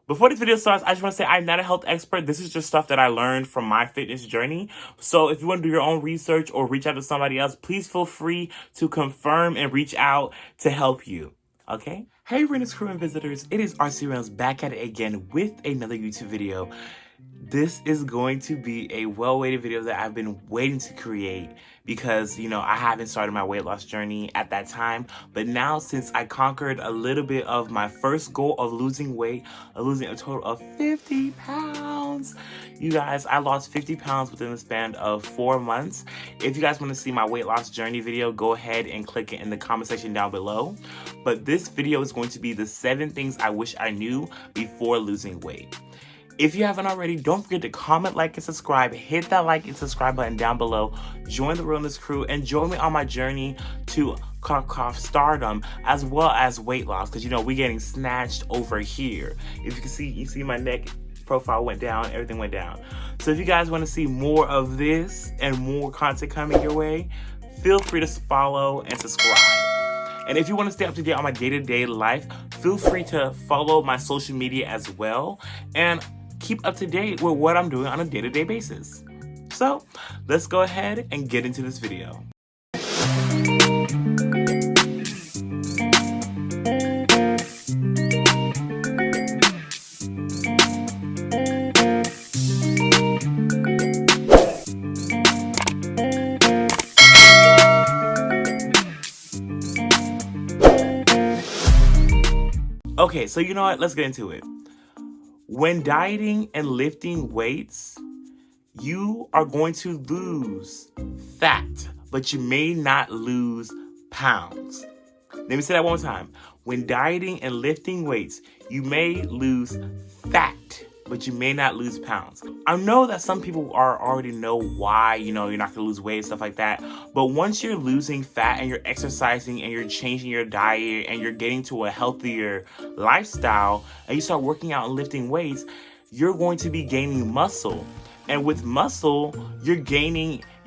Before this video starts, I just want to say I'm not a health expert. This is just stuff that I learned from my fitness journey. So if you want to do your own research or reach out to somebody else, please feel free to confirm and reach out to help you. Okay? Hey, Rcrealness crew and visitors. It is RCRREALNESS back at it again with another YouTube video. This is going to be a well-awaited video that I've been waiting to create because, I haven't started my weight loss journey at that time. But now, since I conquered a little bit of my first goal of losing weight, losing a total of 50 pounds. You guys, I lost 50 pounds within the span of 4 months. If you guys want to see my weight loss journey video, go ahead and click it in the comment section down below. But this video is going to be the 7 things I wish I knew before losing weight. If you haven't already, don't forget to comment, like, and subscribe. Hit that like and subscribe button down below. Join the Rcrealness crew and join me on my journey to stardom as well as weight loss. Because, we're getting snatched over here. If you can see, you see my neck profile went down, everything went down. So if you guys want to see more of this and more content coming your way, feel free to follow and subscribe. And if you want to stay up to date on my day-to-day life, feel free to follow my social media as well. And keep up to date with what I'm doing on a day-to-day basis. So let's go ahead and get into this video. Okay, so you know what? Let's get into it. When dieting and lifting weights, you are going to lose fat, but you may not lose pounds. Let me say that one more time. When dieting and lifting weights, you may lose fat, but you may not lose pounds. I know that some people already know why, you're not going to lose weight and stuff like that. But once you're losing fat and you're exercising and you're changing your diet and you're getting to a healthier lifestyle and you start working out and lifting weights, you're going to be gaining muscle. And with muscle, you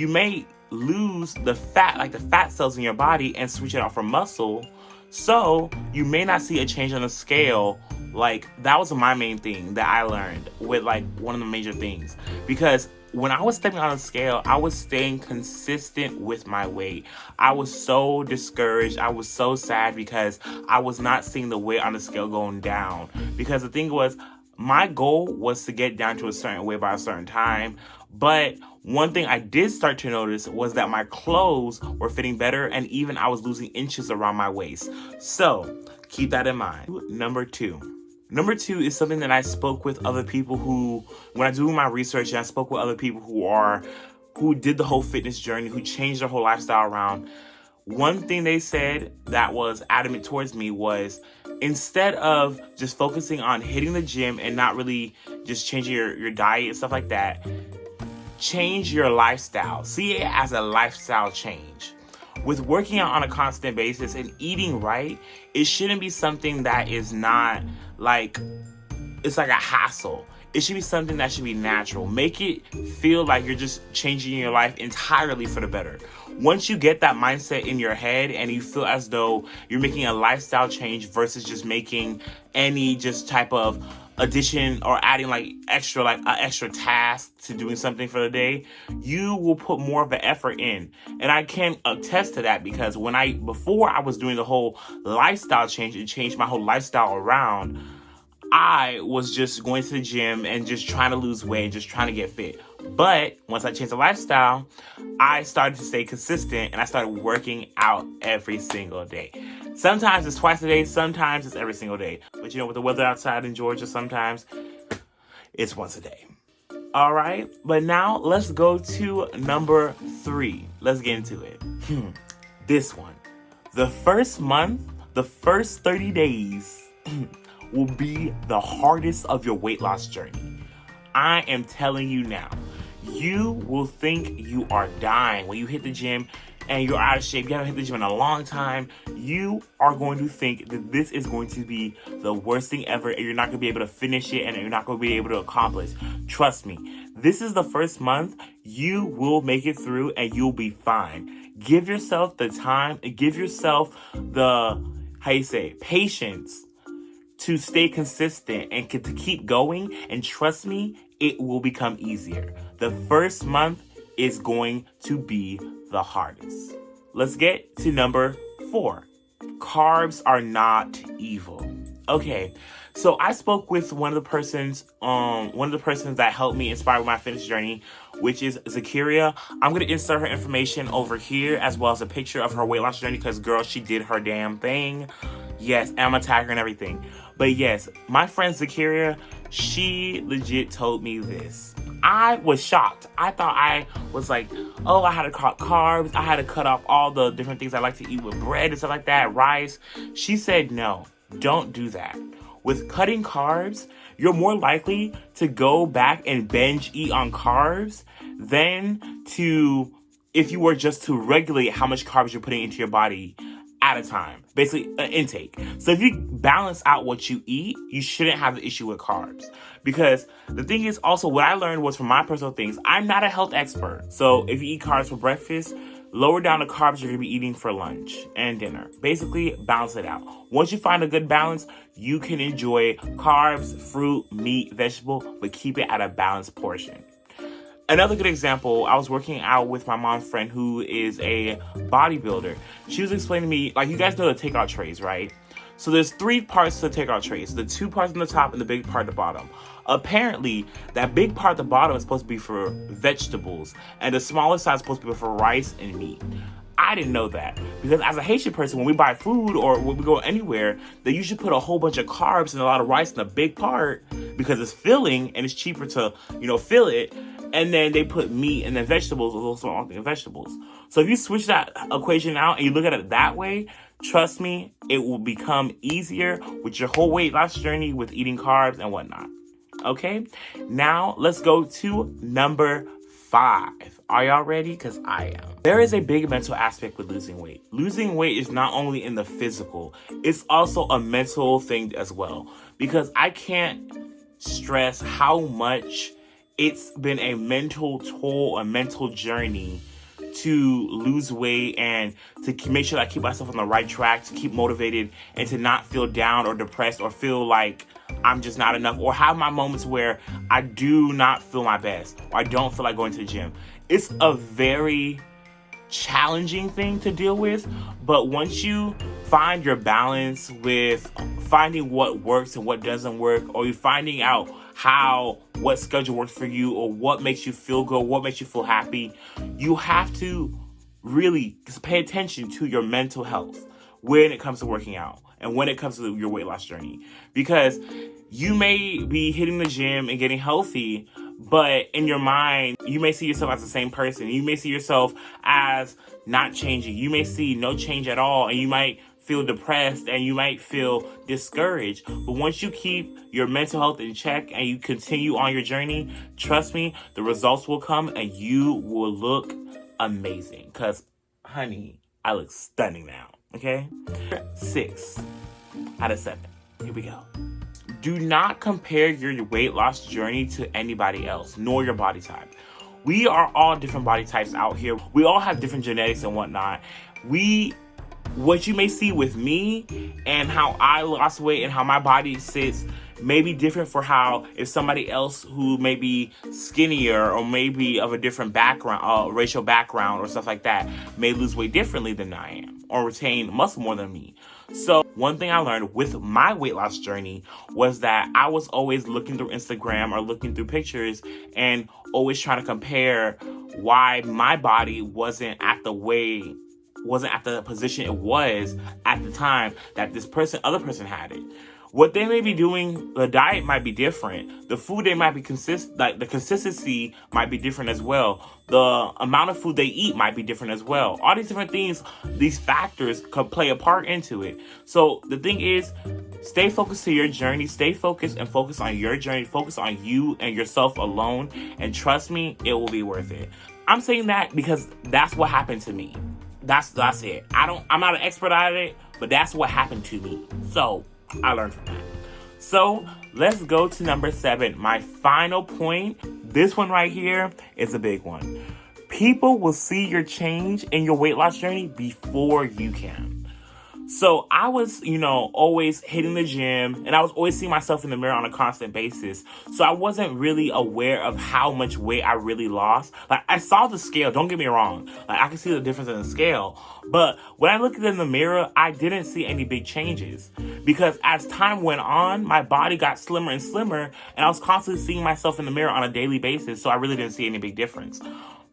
may lose the fat, like the fat cells in your body, and switch it out for muscle. So you may not see a change on the scale. Like, that was my main thing that I learned with, one of the major things. Because when I was stepping on the scale, I was staying consistent with my weight. I was so discouraged. I was so sad because I was not seeing the weight on the scale going down. Because the thing was, my goal was to get down to a certain weight by a certain time. But one thing I did start to notice was that my clothes were fitting better, and even I was losing inches around my waist. So keep that in mind. Number two is something that I spoke with other people when I do my research, and I spoke with other people who did the whole fitness journey, who changed their whole lifestyle around. One thing they said that was adamant towards me was, instead of just focusing on hitting the gym and not really just changing your diet and stuff like that, change your lifestyle. See it as a lifestyle change. With working out on a constant basis and eating right, it shouldn't be something that is not it's like a hassle. It should be something that should be natural. Make it feel like you're just changing your life entirely for the better. Once you get that mindset in your head and you feel as though you're making a lifestyle change versus just making any just type of addition or adding an extra task to doing something for the day, you will put more of an effort in. And I can attest to that because before I was doing the whole lifestyle change and changed my whole lifestyle around, I was just going to the gym and just trying to lose weight, just trying to get fit. But once I changed the lifestyle, I started to stay consistent and I started working out every single day. Sometimes it's twice a day, sometimes it's every single day. But with the weather outside in Georgia, sometimes it's once a day. All right, but now let's go to number 3. Let's get into it. This one. The first month, the first 30 days will be the hardest of your weight loss journey. I am telling you now. You will think you are dying when you hit the gym and you're out of shape. You haven't hit the gym in a long time. You are going to think that this is going to be the worst thing ever and you're not going to be able to finish it and you're not going to be able to accomplish. Trust me, this is the first month. You will make it through and you'll be fine. Give yourself the time and give yourself the, patience to stay consistent and to keep going. And trust me, it will become easier. The first month is going to be the hardest. Let's get to number 4. Carbs are not evil. Okay, so I spoke with one of the persons that helped me inspire my fitness journey, which is Rcrealness. I'm gonna insert her information over here as well as a picture of her weight loss journey because, girl, she did her damn thing. Yes, and I'm gonna tag her and everything. But yes, my friend Rcrealness, she legit told me this. I was shocked. I thought I was like, oh, I had to cut carbs. I had to cut off all the different things I like to eat with bread and stuff like that, rice. She said, no, don't do that. With cutting carbs, you're more likely to go back and binge eat on carbs than to if you were just to regulate how much carbs you're putting into your body at a time, basically an intake. So if you balance out what you eat, you shouldn't have the issue with carbs. Because the thing is also what I learned was from my personal things, I'm not a health expert. So if you eat carbs for breakfast, lower down the carbs you're gonna be eating for lunch and dinner. Basically, balance it out. Once you find a good balance, you can enjoy carbs, fruit, meat, vegetable, but keep it at a balanced portion. Another good example, I was working out with my mom's friend who is a bodybuilder. She was explaining to me, like, you guys know the takeout trays, right? So there's 3 parts to the takeout trays. The 2 parts on the top and the big part at the bottom. Apparently, that big part at the bottom is supposed to be for vegetables, and the smaller side is supposed to be for rice and meat. I didn't know that, because as a Haitian person, when we buy food or when we go anywhere, they usually put a whole bunch of carbs and a lot of rice in the big part because it's filling and it's cheaper to, fill it. And then they put meat and then vegetables, also all vegetables. So if you switch that equation out and you look at it that way, trust me, it will become easier with your whole weight loss journey with eating carbs and whatnot. Okay, now let's go to number 5. Are y'all ready? Because I am. There is a big mental aspect with losing weight. Losing weight is not only in the physical, it's also a mental thing as well. Because I can't stress how much it's been a mental toll, a mental journey to lose weight and to make sure that I keep myself on the right track, to keep motivated and to not feel down or depressed or feel like I'm just not enough, or have my moments where I do not feel my best or I don't feel like going to the gym. It's a very challenging thing to deal with, but once you find your balance with finding what works and what doesn't work, or you finding out what schedule works for you, or what makes you feel good, what makes you feel happy, you have to really pay attention to your mental health when it comes to working out and when it comes to your weight loss journey. Because you may be hitting the gym and getting healthy, but in your mind, you may see yourself as the same person. You may see yourself as not changing. You may see no change at all, and you might feel depressed and you might feel discouraged. But once you keep your mental health in check and you continue on your journey, trust me, the results will come and you will look amazing. Because, honey, I look stunning now, okay? 6 out of 7. Here we go. Do not compare your weight loss journey to anybody else, nor your body type. We are all different body types out here. We all have different genetics and whatnot. What you may see with me and how I lost weight and how my body sits may be different for how if somebody else who may be skinnier or maybe of a different background, racial background or stuff like that, may lose weight differently than I am or retain muscle more than me. So one thing I learned with my weight loss journey was that I was always looking through Instagram or looking through pictures and always trying to compare why my body wasn't at the position it was at the time that other person had it. What they may be doing, the diet might be different. The food they might be the consistency might be different as well. The amount of food they eat might be different as well. All these different things, these factors could play a part into it. So the thing is, stay focused to your journey. Stay focused and focus on your journey. Focus on you and yourself alone. And trust me, it will be worth it. I'm saying that because that's what happened to me. That's it. I'm not an expert at it, but that's what happened to me. So I learned from that. So let's go to number 7. My final point. This one right here is a big one. People will see your change in your weight loss journey before you can. So I was, always hitting the gym, and I was always seeing myself in the mirror on a constant basis. So I wasn't really aware of how much weight I really lost. Like, I saw the scale, don't get me wrong. Like, I can see the difference in the scale. But when I looked at it in the mirror, I didn't see any big changes. Because as time went on, my body got slimmer and slimmer, and I was constantly seeing myself in the mirror on a daily basis. So I really didn't see any big difference.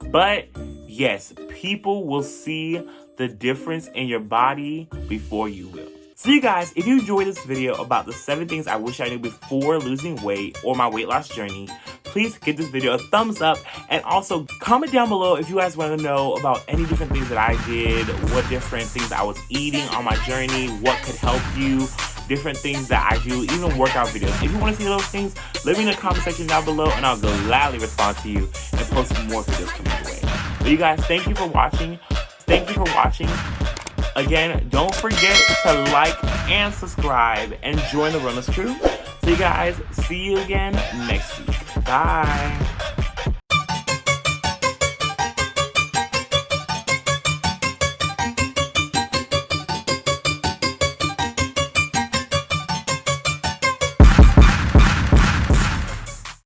But yes, people will see the difference in your body before you will. So you guys, if you enjoyed this video about the 7 things I wish I knew before losing weight or my weight loss journey, please give this video a thumbs up, and also comment down below if you guys want to know about any different things that I did, what different things I was eating on my journey, what could help you, different things that I do, even workout videos. If you want to see those things, leave me in the comment section down below, and I'll gladly respond to you and post more videos coming your way. But you guys, thank you for watching. Thank you for watching. Again, don't forget to like and subscribe and join the Realness crew. So you guys, see you again next week. Bye.